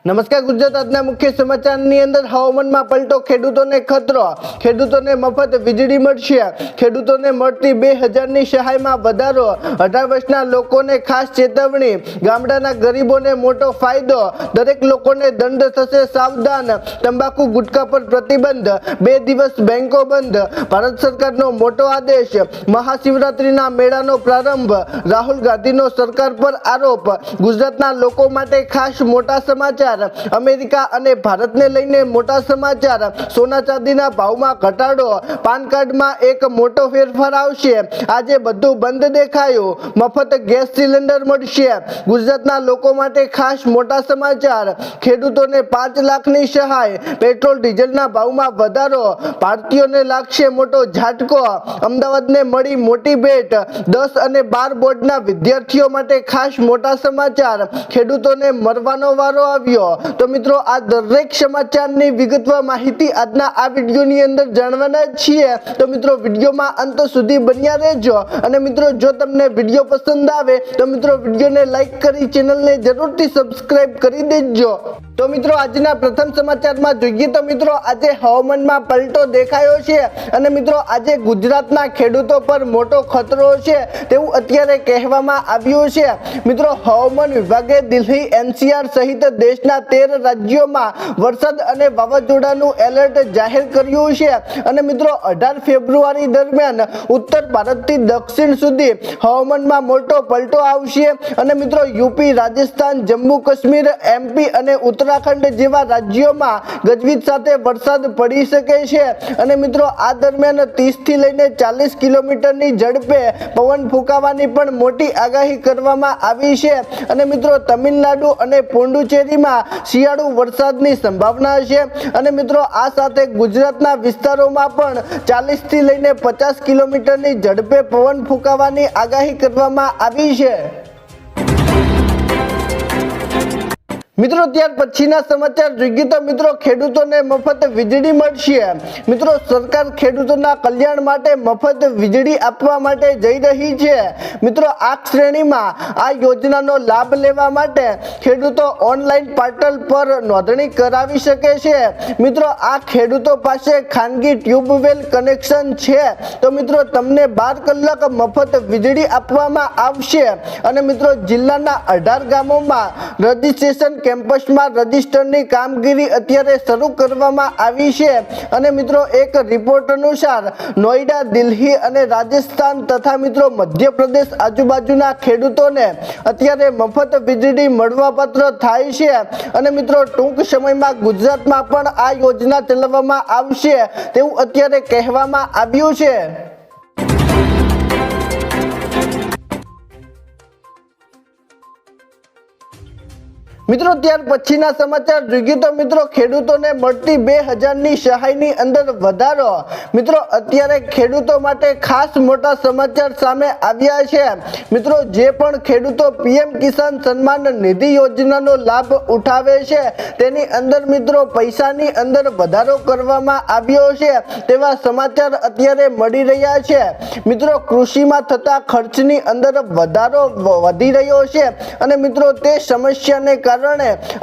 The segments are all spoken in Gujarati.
નમસ્કાર ગુજરાત આજના મુખ્ય સમાચારની અંદર હવામાનમાં પલટો, ખેડૂતોને ખતરો, ખેડૂતોને મફત વીજળી મળશે, ખેડૂતોને મળતી 2000ની સહાયમાં વધારો, 18 વર્ષના લોકોને ખાસ ચેતવણી, ગામડાના ગરીબોને મોટો ફાયદો, દરેક લોકોને દંડ થશે સાવધાન, તંબાકુ ગુટખા પર પ્રતિબંધ, 2 દિવસ બેંકો બંધ, ભારત સરકારનો મોટો આદેશ, મહાશિવરાત્રીના મેળાનો પ્રારંભ, રાહુલ ગાંધીનો સરકાર પર આરોપ, ગુજરાતના લોકો માટે ખાસ મોટા સમાચાર, અમેરિકા અને ભારતને લઈને મોટા સમાચાર, સોના ચાંદીના ભાવમાં ઘટાડો, પાન કાર્ડમાં એક મોટો ફેરફાર આવશે, આજે બધું બંધ દેખાયું, મફત ગેસ સિલિન્ડર મળશે, ગુજરાતના લોકો માટે ખાસ મોટા સમાચાર, ખેડૂતોને 5 લાખની સહાય, પેટ્રોલ ડીઝલના ભાવમાં વધારો, ભારતીયોને લાગશે મોટો ઝાટકો, અમદાવાદને મળી મોટી ભેટ, 10 અને 12 બોર્ડના વિદ્યાર્થીઓ માટે ખાસ મોટા સમાચાર, ખેડૂતોને મરવાનો વારો આવ્યો। તો મિત્રો, આ દરેક સમાચારની વિગતવાર માહિતી આજના આ વિડીયોની અંદર જાણવાના છીએ। તો મિત્રો, વિડીયોમાં અંત સુધી બન્યા રહેજો અને મિત્રો, જો તમને વિડીયો પસંદ આવે તો મિત્રો વિડીયોને લાઈક કરી ચેનલને જરૂરથી સબસ્ક્રાઇબ કરી દેજો। તો મિત્રો, આજના પ્રથમ સમાચારમાં જોઈએ તો મિત્રો, આજે હવામાનમાં પલટો દેખાયો છે અને મિત્રો, આજે ગુજરાતના ખેડૂતો પર મોટો ખતરો છે તેવું અત્યારે કહેવામાં આવ્યું છે। મિત્રો, હવામાન વિભાગે દિલ્હી, NCR સહિત દેશના 13 રાજ્યોમાં વરસાદ અને વાવાઝોડાનું એલર્ટ જાહેર કર્યું છે અને મિત્રો, 18 ફેબ્રુઆરી દરમિયાન ઉત્તર ભારતથી દક્ષિણ સુધી હવામાનમાં મોટો પલટો આવશે અને મિત્રો, યુપી, રાજસ્થાન, જમ્મુ કાશ્મીર, MP અને ઉત્તરાખંડ જેવા રાજ્યોમાં ગજવીજ સાથે વરસાદ પડી શકે છે અને મિત્રો, આ દરમિયાન 30 થી લઈને 40 કિલોમીટરની ઝડપે પવન ફૂંકાવાની પણ મોટી આગાહી કરવામાં આવી છે અને મિત્રો, તમિલનાડુ અને પુડુચેરીમાં શિયાળુ વરસાદની સંભાવના છે અને મિત્રો, આ સાથે ગુજરાતના વિસ્તારોમાં પણ 40 થી લઈને 50 કિલોમીટરની ઝડપે પવન ફૂંકાવાની આગાહી કરવામાં આવી છે। મિત્રો, ત્યાર પછીના સમાચાર જોઈએ તો મિત્રો, ખેડૂતોને મફત વીજળી મળશે। મિત્રો, સરકાર ખેડૂતોના કલ્યાણ માટે મફત વીજળી આપવા માટે જઈ રહી છે। મિત્રો, આ શ્રેણીમાં આ યોજનાનો લાભ લેવા માટે ખેડૂતો ઓનલાઈન પોર્ટલ પર નોંધણી કરાવી શકે છે। મિત્રો, આ ખેડૂતો પાસે ખાનગી ટ્યુબવેલ કનેક્શન છે તો મિત્રો, તમને 12 કલાક મફત વીજળી આપવામાં આવશે અને મિત્રો, જિલ્લાના 18 ગામોમાં રજીસ્ટ્રેશન કેમ્પસમાં રજીસ્ટરની કામગીરી અત્યારે શરૂ કરવામાં આવી છે અને મિત્રો, એક રિપોર્ટ અનુસાર નોઈડા, દિલ્હી અને રાજસ્થાન તથા મિત્રો મધ્યપ્રદેશ આજુબાજુના ખેડૂતોને અત્યારે મફત વીજળી મળવાપાત્ર થાય છે અને મિત્રો, ટૂંક સમયમાં ગુજરાતમાં પણ આ યોજના ચલાવવામાં આવશે તેવું અત્યારે કહેવામાં આવ્યું છે। મિત્રો, ત્યાર પછીના સમાચાર જોઈએ તો મિત્રો, ખેડૂતોને મળતી 2000ની સહાયની અંદર વધારો। મિત્રો, અત્યારે ખેડૂતો માટે ખાસ મોટા સમાચાર સામે આવ્યા છે। મિત્રો, જે પણ ખેડૂતો PM કિસાન સન્માન નિધિ યોજનાનો લાભ ઉઠાવે છે તેની અંદર મિત્રો, પૈસાની અંદર વધારો કરવામાં આવ્યો છે તેવા સમાચાર અત્યારે મળી રહ્યા છે। મિત્રો, કૃષિમાં થતા ખર્ચની અંદર વધારો વધી રહ્યો છે અને મિત્રો, તે સમસ્યાને કારણે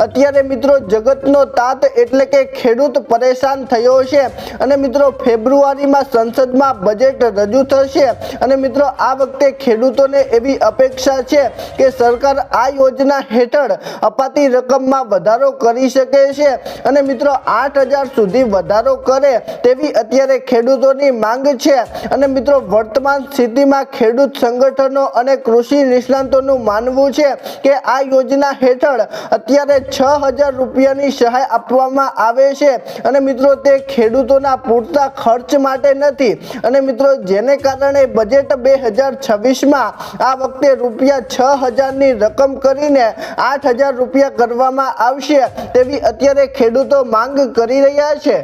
અત્યારે મિત્રો, જગતનો તાત એટલે કે ખેડૂત પરેશાન થયો છે અને મિત્રો, ફેબ્રુઆરીમાં સંસદમાં બજેટ રજૂ થશે અને મિત્રો, આ વખતે ખેડૂતોને એવી અપેક્ષા છે કે સરકાર આ યોજના હેઠળ અપાતી રકમમાં વધારો કરી શકે છે અને મિત્રો, 8000 સુધી વધારો કરે તેવી અત્યારે ખેડૂતોની માંગ છે અને મિત્રો, વર્તમાન સ્થિતિમાં ખેડૂત સંગઠનો અને કૃષિ નિષ્ણાતોનું માનવું છે કે આ યોજના હેઠળ અત્યારે 6000 રૂપિયાની સહાય આપવામાં આવે છે અને મિત્રો, તે ખેડૂતોના પૂરતા ખર્ચ માટે નથી અને મિત્રો, જેને કારણે બજેટ 2026માં આ વખતે ₹6000ની રકમ કરીને 8000 રૂપિયા કરવામાં આવશે તેવી અત્યારે ખેડૂતો માંગ કરી રહ્યા છે।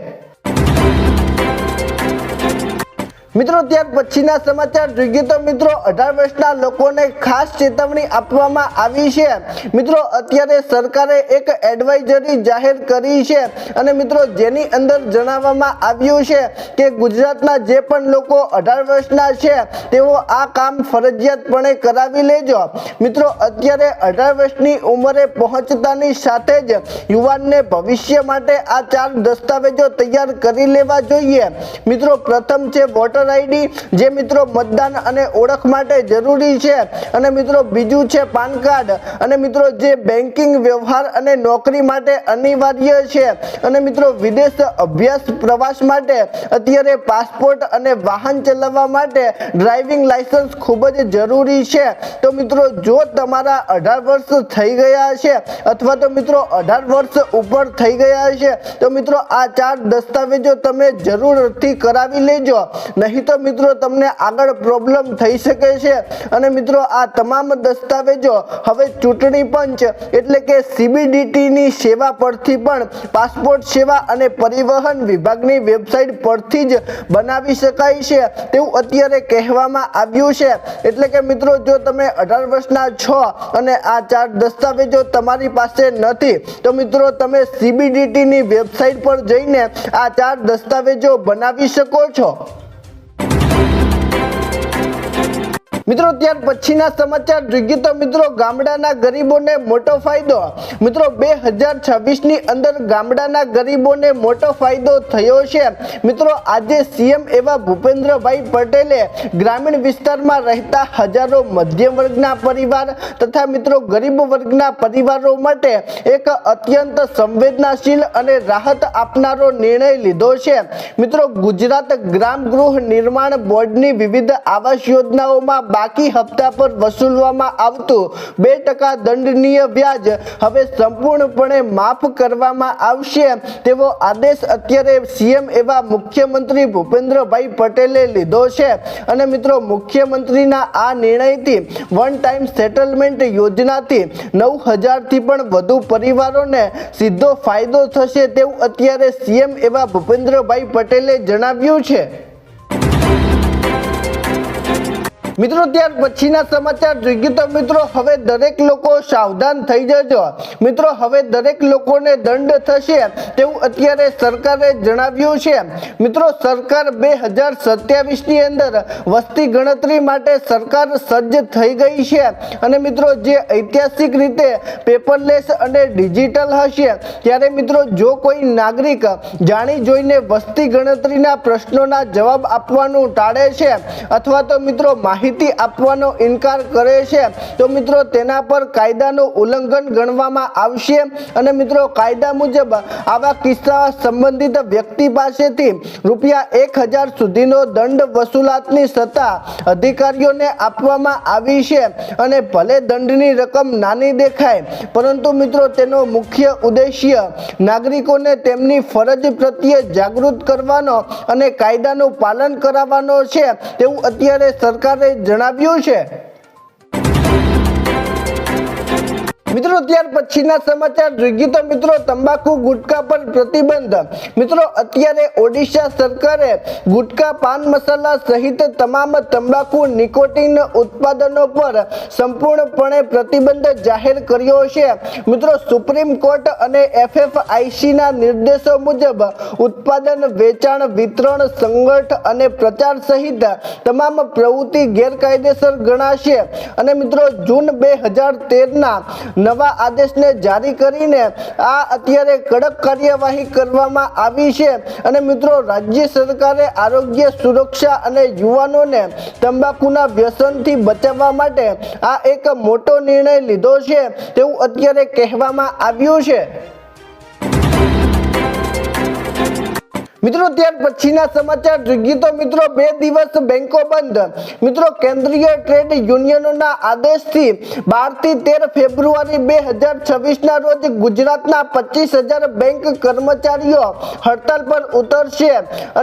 મિત્રો ત્યાર પછીના સમાચાર જોઈએ તો મિત્રો 18 વર્ષના લોકોને ખાસ ચેતવણી આપવામાં આવી છે। મિત્રો અત્યારે સરકારે એક એડવાઇઝરી જાહેર કરી છે અને મિત્રો જેની અંદર જણાવવામાં આવ્યું છે કે ગુજરાતના જે પણ લોકો 18 વર્ષના છે તેઓ આ કામ ફરજિયાતપણે કરાવી લેજો। મિત્રો અત્યારે 18 વર્ષની ઉંમરે પહોંચતાની સાથે જ યુવાનને ભવિષ્ય માટે આ 4 દસ્તાવેજો તૈયાર કરી લેવા જોઈએ। મિત્રો પ્રથમ છે વોટર આઈડી, જે મિત્રો મતદાન અને ઓળખ માટે જરૂરી છે, અને મિત્રો બીજું છે પાન કાર્ડ, અને મિત્રો જે બેન્કિંગ વ્યવહાર અને નોકરી માટે અનિવાર્ય છે, અને મિત્રો વિદેશ અભ્યાસ પ્રવાસ માટે અત્યારે પાસપોર્ટ અને વાહન ચલાવવા માટે ડ્રાઇવિંગ લાયસન્સ ખૂબ જ જરૂરી છે। તો મિત્રો જો તમારા 18 વર્ષ થઈ ગયા છે અથવા તો મિત્રો 18 વર્ષ ઉપર થઈ ગયા છે તો મિત્રો આ 4 દસ્તાવેજો તમે જરૂરથી કરાવી લેજો, નહીં તો મિત્રો તમને આગળ પ્રોબ્લેમ થઈ શકે છે। અને મિત્રો આ તમામ દસ્તાવેજો હવે ચૂંટણી પંચ એટલે કે CBDT ની સેવા પરથી પણ પાસપોર્ટ સેવા અને પરિવહન વિભાગની વેબસાઇટ પરથી જ બનાવી શકાય છે તેવું અત્યારે કહેવામાં આવ્યું છે। એટલે કે મિત્રો જો તમે 18 વર્ષના છો અને આ 4 દસ્તાવેજો તમારી પાસે નથી તો મિત્રો તમે CBDT ની વેબસાઇટ પર જઈને આ 4 દસ્તાવેજો બનાવી શકો છો। મિત્રો ત્યાર પછીના સમાચાર જોઈએ તો મિત્રો ગામડાના ગરીબોને મોટો ફાયદો। મિત્રો 2026ની અંદર ગામડાના ગરીબોને મોટો ફાયદો થયો છે। મિત્રો આજે CM એવા ભૂપેન્દ્રભાઈ પટેલે ગ્રામીણ વિસ્તારમાં રહેતા હજારો મધ્યમ વર્ગના પરિવાર તથા મિત્રો ગરીબ વર્ગના પરિવારો માટે એક અત્યંત સંવેદનશીલ અને રાહત આપનારો નિર્ણય લીધો છે। મિત્રો ગુજરાત ગ્રામ ગૃહ નિર્માણ બોર્ડની વિવિધ આવાસ યોજનાઓમાં બાકી હપ્તા પર વસૂલવામાં આવતું 2% દંડનીય વ્યાજ હવે સંપૂર્ણપણે માફ કરવામાં આવશે તેવો આદેશ અત્યારે CM એવા મુખ્યમંત્રી ભૂપેન્દ્રભાઈ પટેલે લીધો છે। અને મિત્રો મુખ્યમંત્રીના આ નિર્ણયથી વન ટાઈમ સેટલમેન્ટ યોજનાથી 9000 થી પણ વધુ પરિવારોને સીધો ફાયદો થશે તેવું અત્યારે CM એવા ભૂપેન્દ્રભાઈ પટેલે જણાવ્યું છે। મિત્રો ત્યાર પછીના સમાચાર જોઈએ તો મિત્રો હવે દરેક લોકો સાવધાન થઈ જજો। મિત્રો હવે દરેક લોકોને દંડ થશે તેવું અત્યારે સરકારે જણાવ્યું છે। મિત્રો સરકાર 2027ની અંદર વસ્તી ગણતરી માટે સરકાર સજ્જ થઈ ગઈ છે અને મિત્રો જે ઐતિહાસિક રીતે પેપરલેસ અને ડિજિટલ હશે ત્યારે મિત્રો જો કોઈ નાગરિક જાણી જોઈને વસ્તી ગણતરીના પ્રશ્નોના જવાબ આપવાનું ટાળે છે અથવા તો મિત્રો માહિતી આપવાનો ઇનકાર કરે છે તો મિત્રો તેના પર કાયદાનું ઉલ્લંઘન ગણવામાં આવશે અને મિત્રો કાયદા મુજબ આવા કિસ્સા સંબંધિત વ્યક્તિ પાસેથી ₹1000 સુધીનો દંડ વસૂલાતની સત્તા અધિકારીઓને આપવામાં આવી છે। અને ભલે દંડની રકમ નાની દેખાય પરંતુ મિત્રો તેનો મુખ્ય ઉદ્દેશ્ય નાગરિકોને તેમની ફરજ પ્રત્યે જાગૃત કરવાનો અને કાયદાનું પાલન કરાવવાનો છે તેવું અત્યારે સરકારે જણાવ્યું છે। મિત્રો ત્યાર પછીના સમાચાર જોઈએ તો મિત્રો તંબાકુ ગુટકા પર પ્રતિબંધ। મિત્રો અત્યારે ઓડિશા સરકારે ગુટકા પાન મસાલા સહિત તમામ તંબાકુ નિકોટિન ઉત્પાદનો પર સંપૂર્ણપણે પ્રતિબંધ જાહેર કર્યો છે। મિત્રો સુપ્રીમ કોર્ટ અને FFIC ના નિર્દેશો મુજબ ઉત્પાદન, વેચાણ, વિતરણ, સંગઠન અને પ્રચાર સહિત તમામ પ્રવૃત્તિ ગેરકાયદેસર ગણાશે। અને મિત્રો જૂન 2013ના નવા આદેશને જારી કરીને આ અત્યારે કડક કાર્યવાહી કરવામાં આવી છે। અને મિત્રો રાજ્ય સરકારે આરોગ્ય સુરક્ષા અને યુવાનોને તંબાકુના વ્યસનથી બચાવવા માટે આ એક મોટો નિર્ણય લીધો છે તેવું અત્યારે કહેવામાં આવ્યું છે। મિત્રો ત્યાર પછીના સમાચાર જોઈએ તો મિત્રો 2 દિવસ બેંકો બંધ। મિત્રો કેન્દ્રીય ટ્રેડ યુનિયનોના આદેશથી 12 થી 13 ફેબ્રુઆરી 2026ના રોજ ગુજરાતના 25000 બેંક કર્મચારીઓ હડતાલ પર ઉતરશે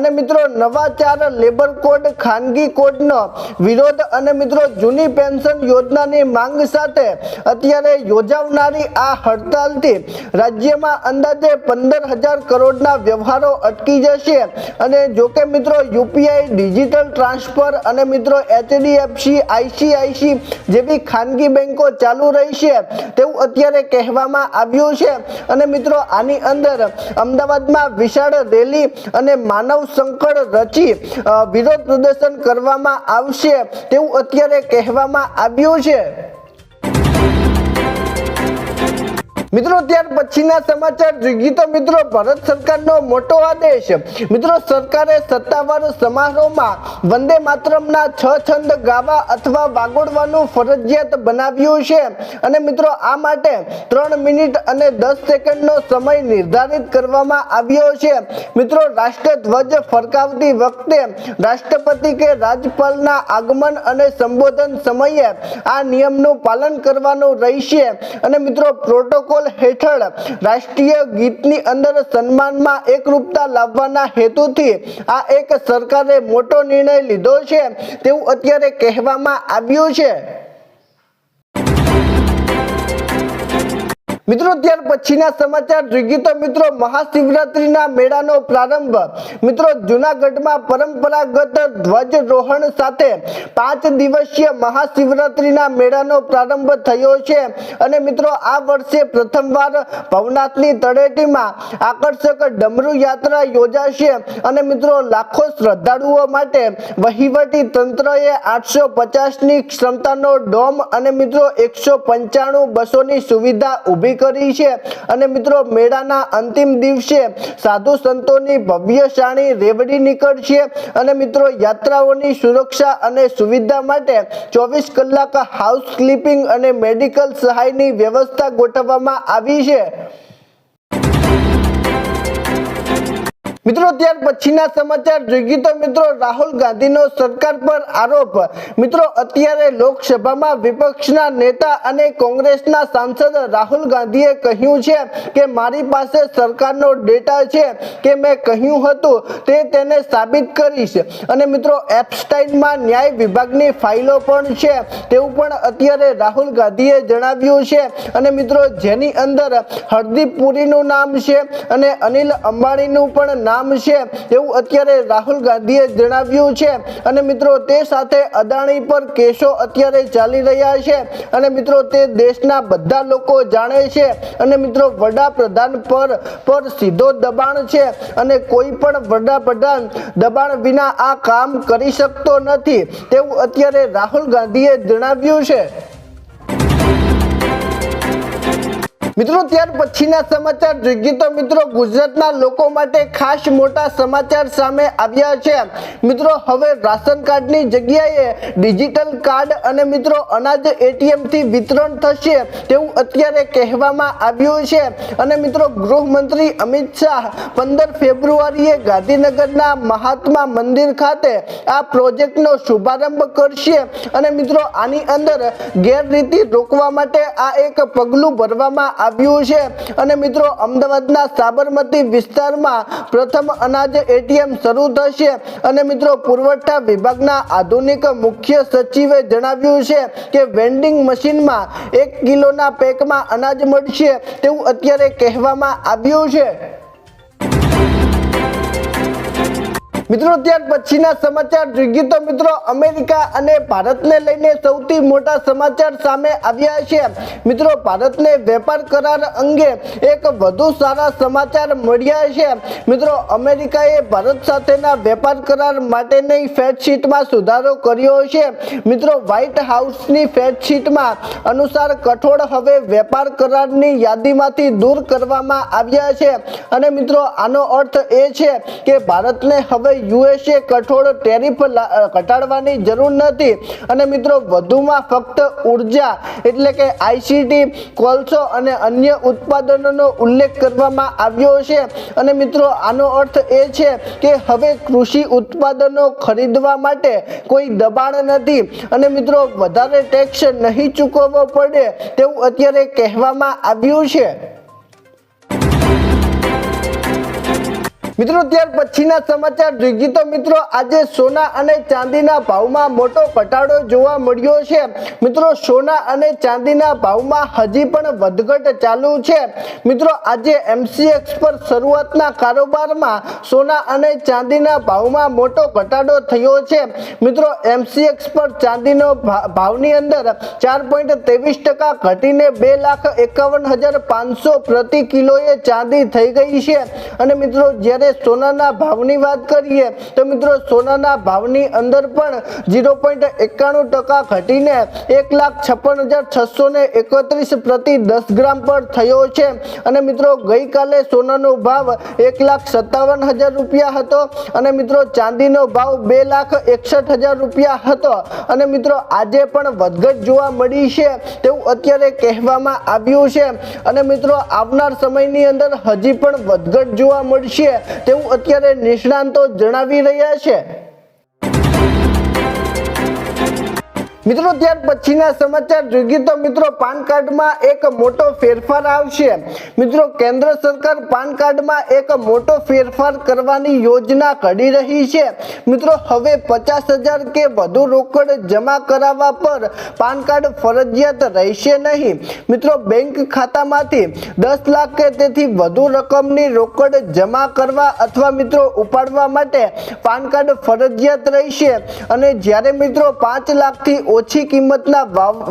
અને મિત્રો નવા 4 લેબર કોડ ખાનગી કોડનો વિરોધ અને મિત્રો જૂની પેન્શન યોજનાની માંગ સાથે અત્યારે યોજાવનારી આ હડતાલથી રાજ્યમાં અંદાજે 15000 કરોડના વ્યવહારો અટકી શક્ય છે અને જો કે મિત્રો યુપીઆઈ, ડિજિટલ ટ્રાન્સફર અને મિત્રો HDFC, ICICI જેવી ખાનગી બેંકો ચાલુ રહી છે તેવું અત્યારે કહેવામાં આવ્યું છે અને મિત્રો આની અંદર અમદાવાદમાં વિશાળ રેલી અને માનવ સંકળ રચી વિરોધ પ્રદર્શન કરવામાં આવશે તેવું અત્યારે કહેવામાં આવ્યું છે। મિત્રો ત્યાર પછીના સમાચાર જોઈએ તો મિત્રો ભારત સરકારનો મોટો આદેશ। મિત્રો સરકારે સત્તાવાર સમારોહમાં વંદે માતરમના 6 છંદ ગાવા અથવા વાગોડવાનું ફરજિયાત બનાવ્યું છે અને મિત્રો આ માટે 3 મિનિટ અને 10 સેકન્ડનો સમય નિર્ધારિત કરવામાં આવ્યો છે। મિત્રો રાષ્ટ્રધ્વજ ફરકાવતી વખતે રાષ્ટ્રપતિ કે રાજ્યપાલના આગમન અને સંબોધન સમયે આ નિયમનું પાલન કરવાનું રહેશે અને મિત્રો પ્રોટોકોલ હેઠળ રાષ્ટ્રીય ગીતની અંદર સન્માનમાં એકરૂપતા લાવવાના હેતુથી આ એક સરકારે મોટો નિર્ણય લીધો છે તેવું અત્યારે કહેવામાં આવ્યું છે। મિત્રો ત્યાર પછીના સમાચાર જોઈએ તો મિત્રો મહાશિવરાત્રીના મેળાનો પ્રારંભ। મિત્રો જૂનાગઢમાં પરંપરાગત ધ્વજરોહણ સાથે 5 દિવસીય મહાશિવરાત્રીના મેળાનો પ્રારંભ થયો છે અને મિત્રો આ વર્ષે પ્રથમવાર ભવનાથની તળેટીમાં આકર્ષક ડમરૂ યાત્રા યોજાશે અને મિત્રો લાખો શ્રદ્ધાળુઓ માટે વહીવટી તંત્રએ 850ની ક્ષમતાનો ડોમ અને મિત્રો 195 બસોની સુવિધા ઊભી કરી છે અને મિત્રો મેળાના અંતિમ દિવસે સાધુ સંતોની ભવ્ય શાણી રેવડી નીકળશે અને મિત્રો યાત્રાઓની સુરક્ષા અને સુવિધા માટે 24 કલાક હાઉસ કીપિંગ અને મેડિકલ સહાયની વ્યવસ્થા ગોઠવવામાં આવી છે। મિત્રો ત્યાર પછીના સમાચાર જોઈએ તો મિત્રો રાહુલ ગાંધીનો સરકાર પર આરોપ। મિત્રો અત્યારે લોકસભામાં વિપક્ષના નેતા અને કોંગ્રેસના સાંસદ રાહુલ ગાંધીએ કહ્યું છે કે મારી પાસે સરકારનો ડેટા છે કે મેં કહ્યું હતું તેને સાબિત કરીશ અને મિત્રો એપ્સ્ટાઇનમાં ન્યાય વિભાગની ફાઇલો પણ છે તેવું પણ અત્યારે રાહુલ ગાંધીએ જણાવ્યું છે અને મિત્રો જેની અંદર હરદીપ પુરીનું નામ છે અને અનિલ અંબાણીનું પણ નામ છે એવું અત્યારે રાહુલ ગાંધીએ જણાવ્યું છે અને મિત્રો તે સાથે અદાણી પર કેસો અત્યારે ચાલી રહ્યા છે અને મિત્રો તે દેશના બધા લોકો જાણે છે અને મિત્રો વડાપ્રધાન પર સીધો દબાણ છે અને કોઈ પણ વડાપ્રધાન દબાણ વિના આ કામ કરી શકતો નથી તેવું અત્યારે રાહુલ ગાંધીએ જણાવ્યું છે। મિત્રો ત્યાર પછીના સમાચાર જોઈએ તો મિત્રો ગુજરાતના લોકો માટે ખાસ મોટા સમાચાર સામે આવ્યા છે। મિત્રો હવે રાશન કાર્ડની જગ્યાએ ડિજિટલ કાર્ડ અને મિત્રો અનાજ ATM થી વિતરણ થશે તેવું અત્યારે કહેવામાં આવ્યું છે અને મિત્રો ગૃહમંત્રી અમિત શાહ 15 ફેબ્રુઆરીએ ગાંધીનગરના મહાત્મા મંદિર ખાતે આ પ્રોજેક્ટનો શુભારંભ કરશે અને મિત્રો આની અંદર ગેરરીતિ રોકવા માટે આ એક પગલું ભરવામાં આવ્યું છે અને મિત્રો અમદાવાદના સાબરમતી વિસ્તારમાં પ્રથમ અનાજ ATM શરૂ થશે અને મિત્રો પુરવઠા વિભાગના આધુનિક મુખ્ય સચિવે જણાવ્યું છે કે વેન્ડિંગ મશીનમાં 1 કિલોના પેકમાં અનાજ મળશે તેવું અત્યારે કહેવામાં આવ્યું છે। મિત્રો ત્યાર પછીના સમાચાર જોઈએ તો મિત્રો અમેરિકા અને ભારતને લઈને સૌથી મોટા સમાચાર સામે આવ્યા છે। મિત્રો ભારતને વેપાર કરાર અંગે એક વધુ સારા સમાચાર મળ્યા છે। મિત્રો અમેરિકાએ ભારત સાથેના વેપાર કરાર માટેની ફેક્ટશીટમાં સુધારો કર્યો છે। મિત્રો વ્હાઇટ હાઉસની ફેક્ટશીટમાં અનુસાર કઠોળ હવે વેપાર કરારની યાદીમાંથી દૂર કરવામાં આવ્યા છે અને મિત્રો આનો અર્થ એ છે કે ભારતને હવે USA કઠોળ ટેરિફ ઘટાડવાની જરૂર નથી અને મિત્રો વધુમાં ફક્ત ઉર્જા એટલે કે ICT, કોલસો અને અન્ય ઉત્પાદનોનો ઉલ્લેખ કરવામાં આવ્યો છે અને મિત્રો આનો અર્થ એ છે કે હવે કૃષિ ઉત્પાદનો ખરીદવા માટે કોઈ દબાણ નથી અને મિત્રો વધારે ટેક્સ નહીં ચૂકવવો પડે તેવું અત્યારે કહેવામાં આવ્યું છે। મિત્રો ત્યાર પછીના સમાચાર જોઈએ તો મિત્રો આજે સોના અને ચાંદીના ભાવમાં મોટો ઘટાડો જોવા મળ્યો છે। મિત્રો સોના અને ચાંદીના ભાવમાં હજી પણ વધઘટ ચાલુ છે। મિત્રો આજે MCX પર શરૂઆતના કારોબારમાં સોના અને ચાંદીના ભાવમાં મોટો ઘટાડો થયો છે। મિત્રો MCX પર ચાંદીનો ભાવની અંદર 4.23% ઘટીને 2,51,500 પ્રતિ કિલોએ ચાંદી થઈ ગઈ છે। અને મિત્રો જ્યારે સોનાના ભાવની વાત કરીએ તો મિત્રો સોનાના ભાવની અંદર પણ 0.91% ઘટીને 1,56,631 પ્રતિ 10 ગ્રામ પર થયો છે। અને મિત્રો ગઈકાલે સોનાનો ભાવ 1,57,000 રૂપિયા હતો અને મિત્રો ચાંદીનો ભાવ 2,61,000 રૂપિયા હતો। અને મિત્રો આજે પણ વધઘટ જોવા મળી છે તેવું અત્યારે કહેવામાં આવ્યું છે। અને મિત્રો આવનાર સમયની અંદર હજી પણ વધઘટ જોવા મળશે તેવું અત્યારે નિષ્ણાંતો જણાવી રહ્યા છે। મિત્રો ત્યાર પછીના સમાચાર જોઈએ તો મિત્રો પાન કાર્ડમાં એક મોટો ફેરફાર આવશે। મિત્રો કેન્દ્ર સરકાર પાન કાર્ડમાં એક મોટો ફેરફાર કરવાની યોજના ઘડી રહી છે। મિત્રો હવે 50,000 કે વધુ રોકડ જમા કરાવવા પર પાન કાર્ડ ફરજિયાત રહેશે નહીં। મિત્રો બેંક ખાતામાંથી 10 લાખ કે તેથી વધુ રકમની રોકડ જમા કરવા અથવા મિત્રો ઉપાડવા માટે પાન કાર્ડ ફરજિયાત રહેશે। અને જ્યારે મિત્રો 5 લાખથી ઓછી કિંમતના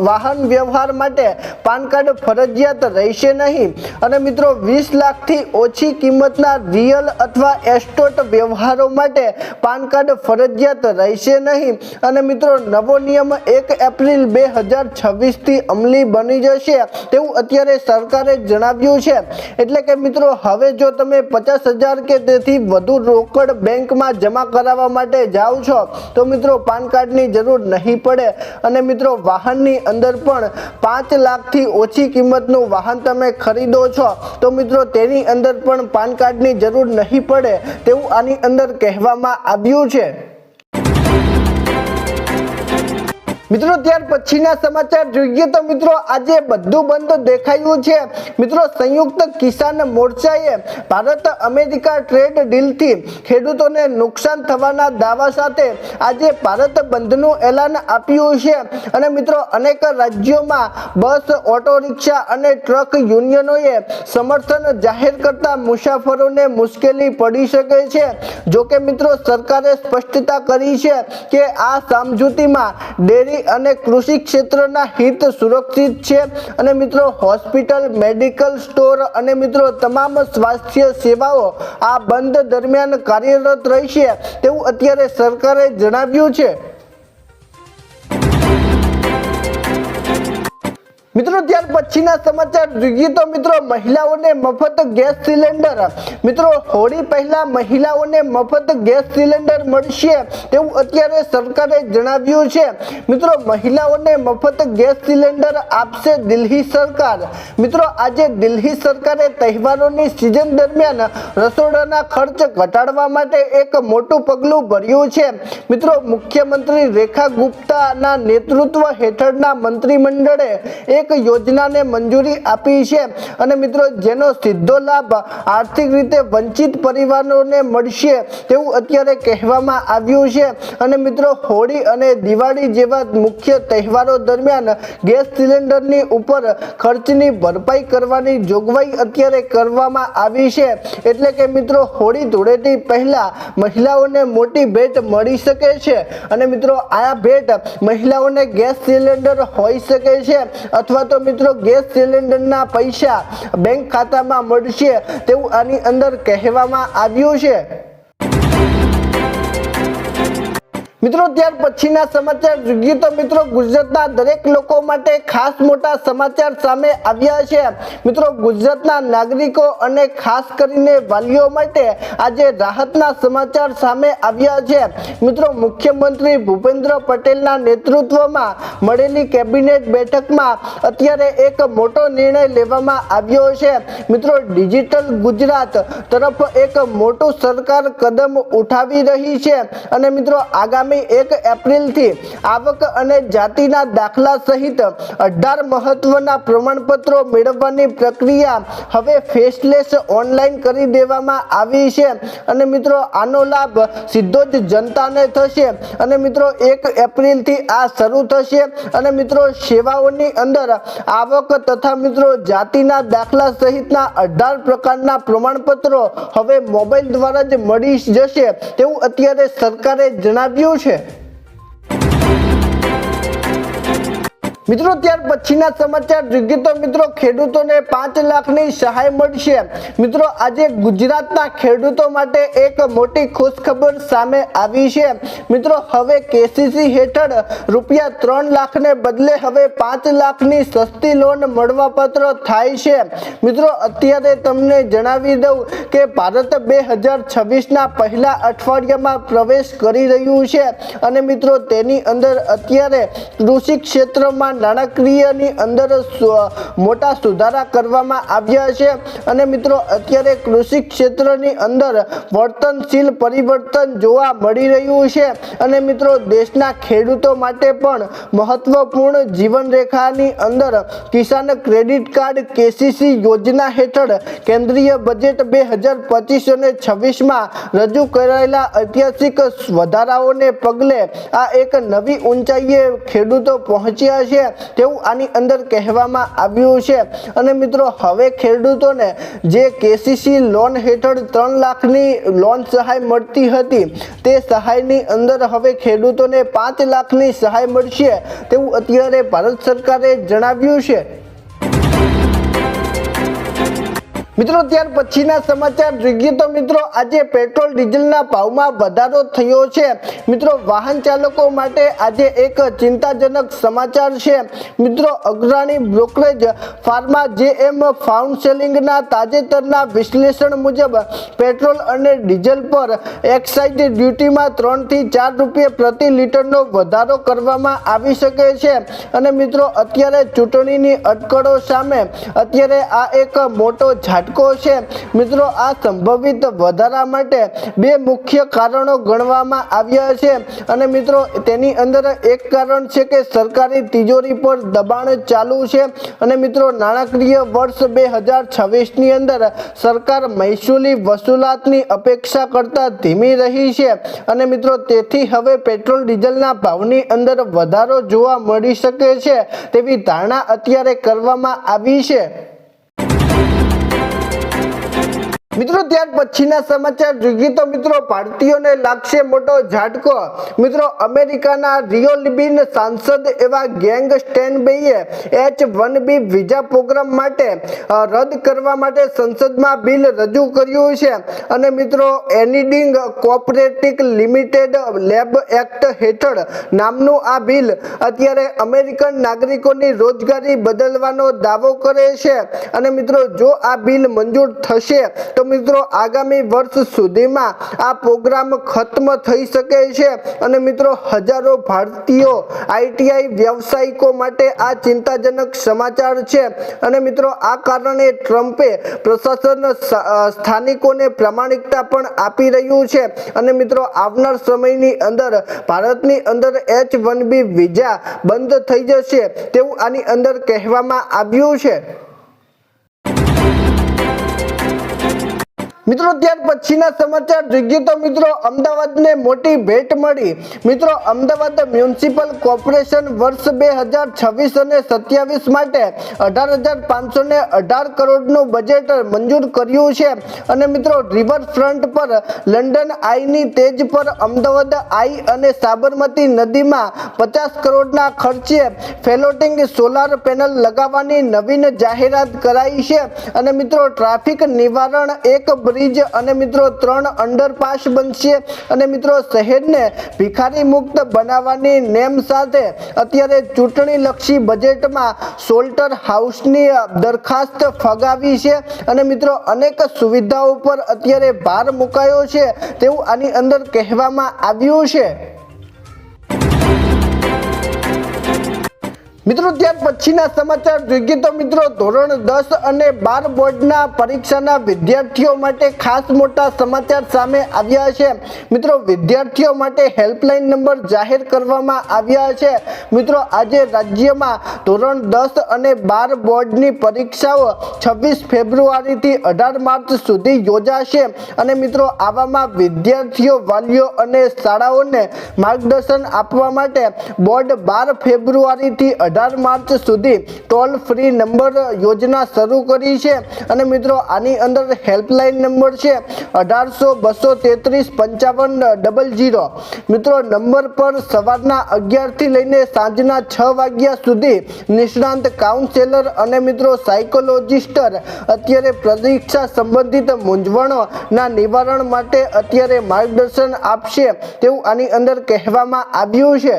વાહન વ્યવહાર માટે પાન કાર્ડ ફરજિયાત રહેશે નહીં। અને મિત્રો 20 લાખથી ઓછી કિંમતના રિયલ અથવા એસ્ટેટ વ્યવહારો માટે પાન કાર્ડ ફરજિયાત રહેશે નહીં। અને મિત્રો નવો નિયમ 1 એપ્રિલ 2026 થી અમલી બની જશે તેવું અત્યારે સરકારે જણાવ્યું છે। એટલે કે મિત્રો હવે જો તમે 50,000 કે તેથી વધુ રોકડ બેંકમાં જમા કરાવવા માટે જાઓ છો તો મિત્રો પાન કાર્ડની જરૂર નહીં પડે। અને મિત્રો વાહનની અંદર પણ 5 લાખથી ઓછી કિંમતનું વાહન તમે ખરીદો છો તો મિત્રો તેની અંદર પણ પાન કાર્ડની જરૂર નહીં પડે તેવું આની અંદર કહેવામાં આવ્યું છે। મિત્રો ત્યાર પછીના સમાચાર જોઈએ તો મિત્રો આજે બધું બંધ દેખાયું છે। મિત્રો સંયુક્ત કિસાન મોરચાએ ભારત અમેરિકા ટ્રેડ ડીલથી ખેડૂતોને નુકસાન થવાના દાવા સાથે આજે ભારત બંધનું એલાન આપ્યું છે। અને મિત્રો અનેક રાજ્યોમાં બસ, ઓટો રિક્ષા અને ટ્રક યુનિયનોએ સમર્થન જાહેર કરતા મુસાફરોને મુશ્કેલી પડી શકે છે। જો કે મિત્રો સરકારે સ્પષ્ટતા કરી છે કે આ સમજૂતીમાં ડેરી અને કૃષિ ક્ષેત્રના હિત સુરક્ષિત છે। અને મિત્રો હોસ્પિટલ, મેડિકલ સ્ટોર અને મિત્રો તમામ સ્વાસ્થ્ય સેવાઓ આ બંધ દરમિયાન કાર્યરત રહેશે તેવું અત્યારે સરકારે જણાવ્યું છે। મિત્રો ત્યાર પછીના સમાચાર જોઈએ તો મિત્રો મહિલાઓને મફત ગેસ સિલિન્ડર। મિત્રો હોળી પહેલા મહિલાઓને મફત ગેસ સિલિન્ડર મળશે તેવું અત્યારે સરકારે જણાવ્યું છે। મિત્રો મહિલાઓને મફત ગેસ સિલિન્ડર આપશે દિલ્હી સરકાર। મિત્રો આજે દિલ્હી સરકારે તહેવારોની સિઝન દરમિયાન રસોડાના ખર્ચ ઘટાડવા માટે એક મોટું પગલું ભર્યું છે। મિત્રો મુખ્યમંત્રી રેખા ગુપ્તાના નેતૃત્વ હેઠળના મંત્રીમંડળે એક યોજનાને મંજૂરી આપી છે। અને મિત્રો જેનો સીધો લાભ આર્થિક રીતે વંચિત પરિવારોને મળશે તેવું અત્યારે કહેવામાં આવ્યું છે। અને મિત્રો હોળી અને દિવાળી જેવા મુખ્ય તહેવારો દરમિયાન ગેસ સિલિન્ડરની ઉપર ખર્ચની ભરપાઈ કરવાની જોગવાઈ અત્યારે કરવામાં આવી છે। એટલે કે મિત્રો હોળી ધૂળેટી પહેલા મહિલાઓને મોટી ભેટ મળી શકે છે। અને મિત્રો આ ભેટ મહિલાઓને ગેસ સિલિન્ડર હોઈ શકે છે અથવા તો મિત્રો ગેસ સિલિન્ડરના પૈસા બેંક ખાતામાં મળશે તેવું આની અંદર કહેવામાં આવ્યું છે। મિત્રો ત્યાર પછીના સમાચાર જોઈએ તો મિત્રો ગુજરાતના દરેક લોકો માટે ખાસ મોટા સમાચાર સામે આવ્યા છે। મિત્રો ગુજરાતના નાગરિકો અને ખાસ કરીને વાલીઓ માટે આજે રાહતના સમાચાર સામે આવ્યા છે। મિત્રો મુખ્યમંત્રી ભૂપેન્દ્ર પટેલના નેતૃત્વમાં મળેલી કેબિનેટ બેઠકમાં અત્યારે એક મોટો નિર્ણય લેવામાં આવ્યો છે। મિત્રો ડિજિટલ ગુજરાત તરફ એક મોટું સરકાર કદમ ઉઠાવી રહી છે। અને મિત્રો આગામી આગામી 1 એપ્રિલથી આવક અને જાતિના દાખલા સહિત 18 મહત્વના પ્રમાણપત્રો મેળવવાની પ્રક્રિયા હવે ફેસલેસ ઓનલાઈન કરી દેવામાં આવી છે અને મિત્રો આનો લાભ સીધો જ જનતાને થશે અને મિત્રો 1 એપ્રિલથી આ શરૂ થશે અને મિત્રો સેવાઓની અંદર આવક તથા મિત્રો જાતિના દાખલા સહિતના 18 પ્રકારના પ્રમાણપત્રો હવે મોબાઈલ દ્વારા જ મળી જશે તેવું અત્યારે સરકારે જણાવ્યું છે। મિત્રો ત્યાર પછીના સમાચાર જોઈએ તો મિત્રો ખેડૂતોને 5 લાખની સહાય મળશે। મિત્રો આજે ગુજરાતના ખેડૂતો માટે એક મોટી ખુશખબર સામે આવી છે। મિત્રો હવે કેસીસી હેઠળ રૂપિયા 3 લાખને બદલે હવે 5 લાખની સસ્તી લોન મળવાપાત્ર થાય છે। મિત્રો અત્યારે તમને જણાવી દઉં કે ભારત 2026ના પહેલા અઠવાડિયામાં પ્રવેશ કરી રહ્યું છે અને મિત્રો તેની અંદર અત્યારે કૃષિ ક્ષેત્રમાં નાણાકીયની અંદર મોટા સુધારા કરવામાં આવ્યા છે અને મિત્રો અત્યારે કૃષિ ક્ષેત્રની અંદર વર્તનશીલ પરિવર્તન જોવા મળી રહ્યું છે અને મિત્રો દેશના ખેડૂતો માટે પણ મહત્વપૂર્ણ જીવનરેખાની અંદર કિસાન ક્રેડિટ કાર્ડ કેસીસી યોજના હેઠળ કેન્દ્રીય બજેટ 2025 અને 26માં રજૂ કરાયેલા ઐતિહાસિક વધારાઓને પગલે આ એક નવી ઊંચાઈએ ખેડૂતો પહોંચ્યા છે તેવું આની અંદર કહેવામાં આવ્યું છે અને મિત્રો હવે ખેડૂતોને જે કેસીસી લોન હેઠળ 3 લાખની લોન સહાય મળતી હતી તે સહાયની અંદર હવે ખેડૂતોને 5 લાખની સહાય મળશે તેવું અત્યારે ભારત સરકારે જણાવ્યું છે। મિત્રો ત્યાર પછીના સમાચાર જોઈએ તો મિત્રો આજે પેટ્રોલ ડીઝલના ભાવમાં વધારો થયો છે। મિત્રો વાહન ચાલકો માટે આજે એક ચિંતાજનક સમાચાર છે। મિત્રો અગ્રણી બ્રોકરેજ ફાર્મા જેએમ કાઉન્સેલિંગના તાજેતરના વિશ્લેષણ મુજબ પેટ્રોલ અને ડીઝલ પર એક્સાઇઝ ડ્યુટીમાં 3 થી 4 રૂપિયા પ્રતિ લીટરનો વધારો કરવામાં આવી શકે છે અને મિત્રો અત્યારે ચૂંટણીની અટકળો સામે અત્યારે આ એક મોટો ઝાટકો છે। મિત્રો આ સંભવિત વધારા માટે 2 મુખ્ય કારણો ગણવામાં આવ્યા છે અને મિત્રો તેની અંદર એક કારણ છે કે સરકારી તિજોરી પર દબાણ ચાલુ છે અને મિત્રો નાણાકીય વર્ષ 2026ની અંદર સરકાર મહેસૂલી વસૂલાતની અપેક્ષા કરતા ધીમી રહી છે અને મિત્રો તેથી હવે પેટ્રોલ ડીઝલના ભાવની અંદર વધારો જોવા મળી શકે છે તેવી ધારણા અત્યારે કરવામાં આવી છે। મિત્રો ત્યાર પછીના સમાચાર જોઈએ તો મિત્રો ભારતીયોને લાગશે મોટો ઝાટકો। મિત્રો અમેરિકાના રિયો લિબીન સાંસદ એવા ગેંગ સ્ટેનબેઈએ H-1B વિઝા પ્રોગ્રામ માટે રદ કરવા માટે સંસદમાં બિલ રજૂ કર્યું છે અને મિત્રો એનિડિંગ કોઓપરેટિવ લિમિટેડ લેબ એક્ટ હેઠળ નામનું આ બિલ અત્યારે અમેરિકન નાગરિકોની રોજગારી બદલવાનો દાવો કરે છે અને મિત્રો જો આ બિલ મંજૂર થશે તો મિત્રો આગામી વર્ષ સુધીમાં આ પ્રોગ્રામ ખત્મ થઈ શકે છે અને મિત્રો હજારો ભારતીયો આઈટીઆઈ વ્યવસાયિકો માટે આ ચિંતાજનક સમાચાર છે અને મિત્રો આ કારણે ટ્રમ્પે પ્રશાસન સ્થાનિકોને પ્રામાણિકતા પણ આપી રહ્યું છે અને મિત્રો આવનાર સમયની અંદર ભારતની અંદર H-1B વિઝા બંધ થઈ જશે તેવું આની અંદર કહેવામાં આવ્યું છે। મિત્રો ત્યાર પછીના સમાચાર જોઈએ તો મિત્રો અમદાવાદને મોટી ભેટ મળી। મિત્રો અમદાવાદ મ્યુનિસિપલ કોર્પોરેશન વર્ષ 2026 અને 27 માટે 18,518 કરોડનું બજેટ મંજૂર કર્યું છે અને મિત્રો રિવરફ્રન્ટ પર લંડન આઈની તેજ પર અમદાવાદ આઈ અને સાબરમતી નદીમાં 50 કરોડના ખર્ચે ફ્લોટિંગ સોલાર પેનલ લગાવવાની નવીન જાહેરાત કરાઈ છે અને મિત્રો ટ્રાફિક નિવારણ એક બ્રિજ અને મિત્રો 3 અંડરપાસ બનશે અને મિત્રો શહેરને ભિખારી મુક્ત બનાવવાની નેમ સાથે અત્યારે ચૂંટણીલક્ષી બજેટમાં શોલ્ટર હાઉસની દરખાસ્ત ફગાવી છે અને મિત્રો અનેક સુવિધાઓ પર અત્યારે ભાર મુકાયો છે તેવું આની અંદર કહેવામાં આવ્યું છે। મિત્રો ત્યાર પછીના સમાચાર જોઈએ તો મિત્રો ધોરણ 10 અને 12 બોર્ડના પરીક્ષાના વિદ્યાર્થીઓ માટે ખાસ મોટા સમાચાર સામે આવ્યા છે। મિત્રો વિદ્યાર્થીઓ માટે હેલ્પલાઇન નંબર જાહેર કરવામાં આવ્યા છે। મિત્રો આજે રાજ્યમાં ધોરણ 10 અને 12 બોર્ડની પરીક્ષાઓ 26 ફેબ્રુઆરીથી 18 માર્ચ સુધી યોજાશે અને મિત્રો આવામાં વિદ્યાર્થીઓ વાલીઓ અને શાળાઓને માર્ગદર્શન આપવા માટે બોર્ડ 12 ફેબ્રુઆરીથી 18 માર્ચ સુધી ટોલ ફ્રી નંબર યોજના શરૂ કરી છે અને મિત્રો આની અંદર હેલ્પલાઇન નંબર છે 1800-233-5500। મિત્રો નંબર પર સવારના 11 થી લઈને સાંજના 6 વાગ્યા સુધી નિષ્ણાંત કાઉન્સેલર અને મિત્રો સાયકોલોજિસ્ટ અત્યારે પરીક્ષા સંબંધિત મૂંઝવણોના નિવારણ માટે અત્યારે માર્ગદર્શન આપશે તેવું આની અંદર કહેવામાં આવ્યું છે।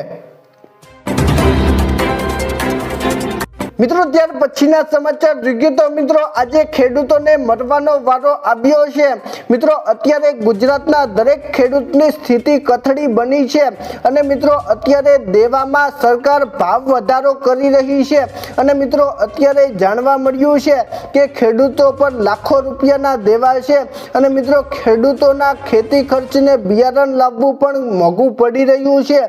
મિત્રો ત્યાર પછીના સમાચાર જોઈએ તો મિત્રો આજે ખેડૂતોને મરવાનો વારો આવ્યો છે। મિત્રો અત્યારે ગુજરાતના દરેક ખેડૂતની સ્થિતિ કથળી બની છે અને મિત્રો અત્યારે દેવામાં સરકાર ભાવ વધારો કરી રહી છે અને મિત્રો અત્યારે જાણવા મળ્યું છે કે ખેડૂતો પર લાખો રૂપિયાના દેવા છે અને મિત્રો ખેડૂતોના ખેતી ખર્ચને બિયારણ લાવવું પણ મોંઘું પડી રહ્યું છે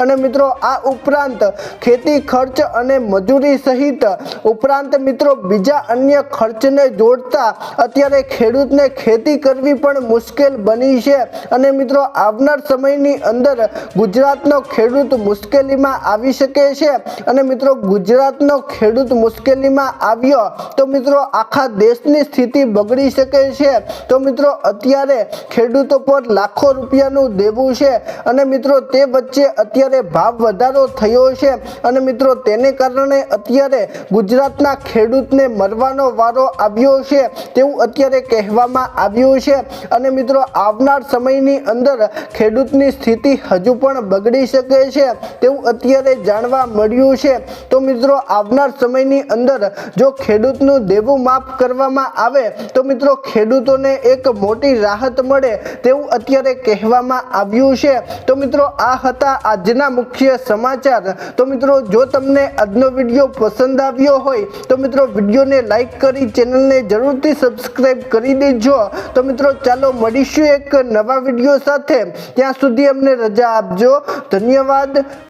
અને મિત્રો આ ઉપરાંત ખેતી ખર્ચ અને મજૂરી સહિત ઉપરાંત મિત્રો બીજા અન્ય ખર્ચને જોડતા અત્યારે ખેડૂતને ખેતી કરવી પણ મુશ્કેલ બની છે અને મિત્રો આવનાર સમયની અંદર ગુજરાતનો ખેડૂત મુશ્કેલીમાં આવી શકે છે અને મિત્રો ગુજરાતનો ખેડૂત મુશ્કેલીમાં આવ્યો તો મિત્રો આખા દેશની સ્થિતિ બગડી શકે છે। તો મિત્રો અત્યારે ખેડૂતો પર લાખો રૂપિયાનું દેવું છે અને મિત્રો તે વચ્ચે અત્યારે ભાવ વધારો થયો છે અને મિત્રો તેને કારણે અત્યારે ગુજરાતના ખેડૂતને મરવાનો વારો આવ્યો છે તેવું અત્યારે કહેવામાં આવ્યું છે અને મિત્રો આવનાર સમયની અંદર ખેડૂતની સ્થિતિ હજુ પણ બગડી શકે છે તેવું અત્યારે જાણવા મળ્યું છે। તો મિત્રો આવનાર સમયની અંદર જો ખેડૂતનું દેવું માફ કરવામાં આવે તો મિત્રો ખેડૂતોને એક મોટી રાહત મળે તેવું અત્યારે કહેવામાં આવ્યું છે। તો મિત્રો આ હતા આજના મુખ્ય સમાચાર। તો મિત્રો જો તમને આજનો વિડીયો પસંદ આવ્યો હોય તો મિત્રો વિડીયોને લાઈક કરી ચેનલને જરૂરથી સબસ્ક્રાઇબ કરી દેજો। તો મિત્રો ચાલો મળીશું એક નવા વિડીયો સાથે, ત્યાં સુધી અમને રજા આપજો। ધન્યવાદ।